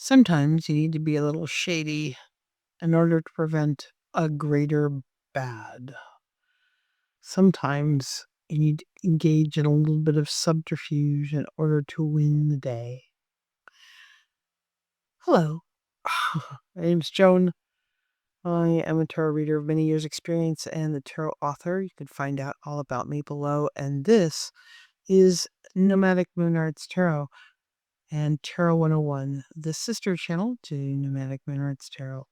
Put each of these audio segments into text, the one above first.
Sometimes you need to be a little shady in order to prevent a greater bad. Sometimes you need to engage in a little bit of subterfuge in order to win the day. Hello. My name's Joan. I am a tarot reader of many years' experience and the tarot author. You can find out all about me below. And this is Nomadic Moon Arts Tarot and Tarot 101, the sister channel to Nomadic Moon Arts Tarot.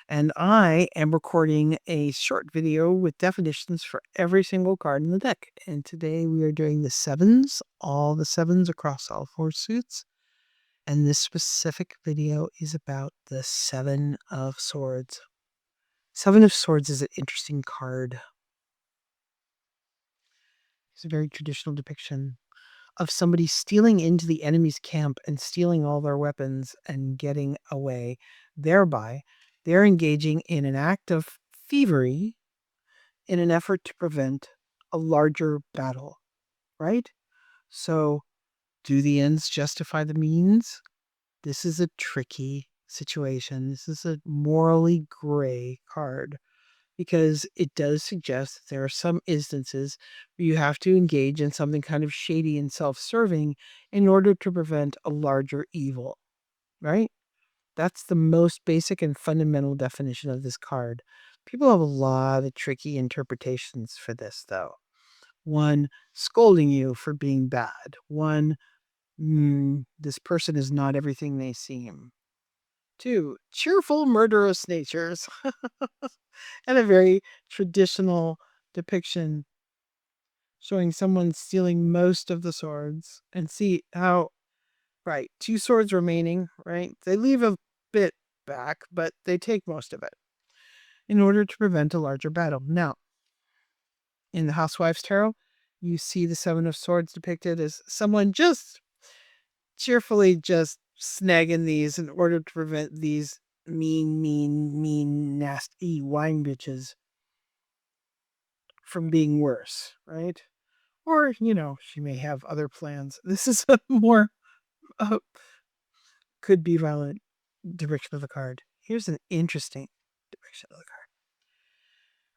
And I am recording a short video with definitions for every single card in the deck. And today we are doing the sevens, all the sevens across all four suits. And this specific video is about the Seven of Swords. Seven of Swords is an interesting card. It's a very traditional depiction of somebody stealing into the enemy's camp and stealing all their weapons and getting away. Thereby, they're engaging in an act of thievery in an effort to prevent a larger battle, right? So, do the ends justify the means? This is a tricky situation. This is a morally gray card because it does suggest that there are some instances where you have to engage in something kind of shady and self-serving in order to prevent a larger evil, right? That's the most basic and fundamental definition of this card. People have a lot of tricky interpretations for this, though. One, scolding you for being bad. One, this person is not everything they seem. Two, cheerful, murderous natures. And a very traditional depiction showing someone stealing most of the swords. And see how, right, two swords remaining, right? They leave a bit back, but they take most of it in order to prevent a larger battle. Now, in the Housewives Tarot, you see the Seven of Swords depicted as someone just cheerfully just snagging these in order to prevent these mean, nasty wine bitches from being worse, right? Or, she may have other plans. This is a more could be violent depiction of the card. Here's an interesting depiction of the card,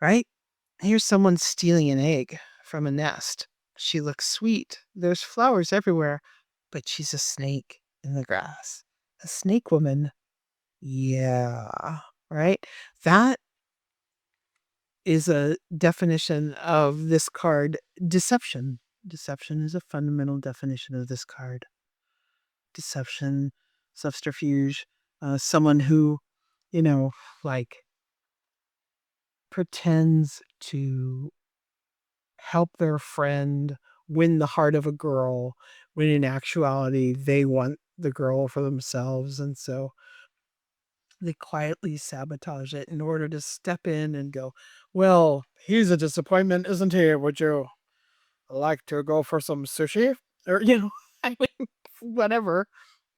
right? Here's someone stealing an egg from a nest. She looks sweet. There's flowers everywhere, but she's a snake in the grass. A snake woman. Yeah, right? That is a definition of this card. Deception. Deception is a fundamental definition of this card. Deception, subterfuge, someone who, like pretends to help their friend win the heart of a girl when in actuality they want the girl for themselves. And so they quietly sabotage it in order to step in and go, well, he's a disappointment, isn't he? Would you like to go for some sushi? Or, I mean, whatever.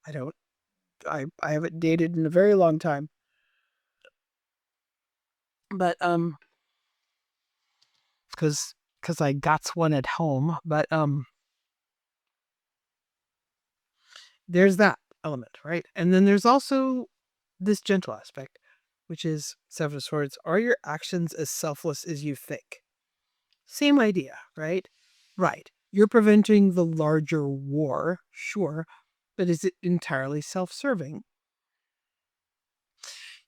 I haven't dated in a very long time. But, because I got one at home. But, there's that element, right? And then there's also this gentle aspect, which is Seven of Swords. Are your actions as selfless as you think? Same idea, right? Right. You're preventing the larger war, sure, but is it entirely self-serving?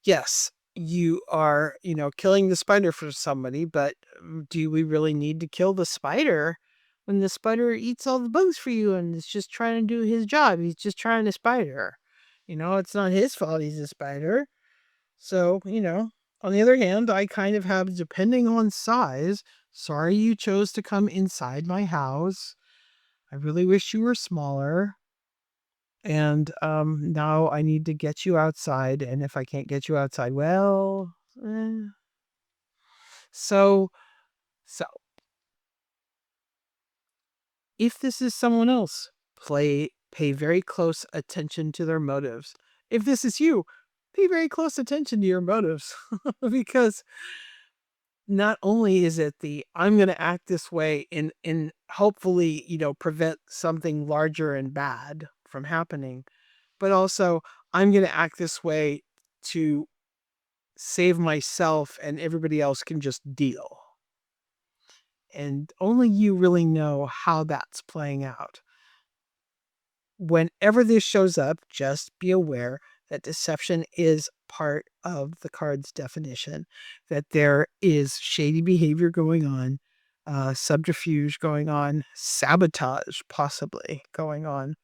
Yes, you are, killing the spider for somebody, but do we really need to kill the spider when the spider eats all the bugs for you and is just trying to do his job? He's just trying to spider. It's not his fault he's a spider. So, on the other hand, I kind of have, depending on size, sorry you chose to come inside my house. I really wish you were smaller. And now I need to get you outside. And if I can't get you outside, well, so if this is someone else, pay very close attention to their motives. If this is you, pay very close attention to your motives because not only is it I'm going to act this way in hopefully, prevent something larger and bad from happening, but also I'm going to act this way to save myself, and everybody else can just deal. And only you really know how that's playing out. Whenever this shows up, just be aware that deception is part of the card's definition, that there is shady behavior going on, subterfuge going on, sabotage possibly going on.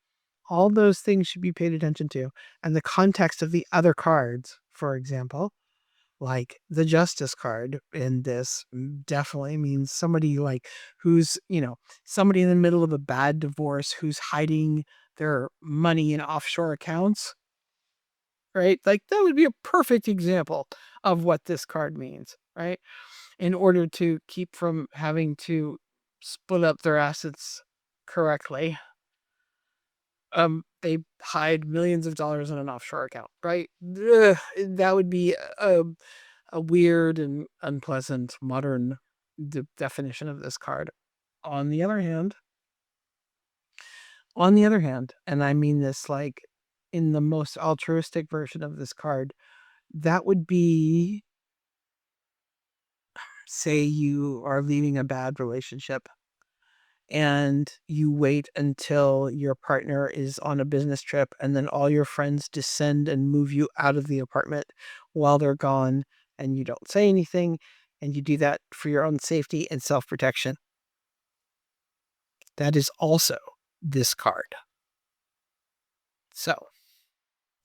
All those things should be paid attention to. And the context of the other cards, for example, like the Justice card in this, definitely means somebody like who's, somebody in the middle of a bad divorce who's hiding their money in offshore accounts, right? Like that would be a perfect example of what this card means, right? In order to keep from having to split up their assets correctly, they hide millions of dollars in an offshore account, right? Ugh, that would be a weird and unpleasant modern definition of this card. On the other hand, and I mean this like in the most altruistic version of this card, that would be, say you are leaving a bad relationship and you wait until your partner is on a business trip, and then all your friends descend and move you out of the apartment while they're gone, and you don't say anything, and you do that for your own safety and self-protection. That is also this card. So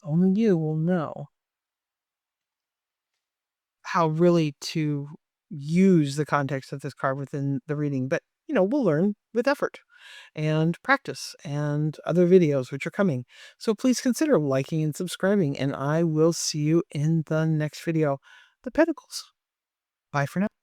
only you will know how really to use the context of this card within the reading, but we'll learn with effort and practice and other videos which are coming. So please consider liking and subscribing, and I will see you in the next video. The Pentacles. Bye for now.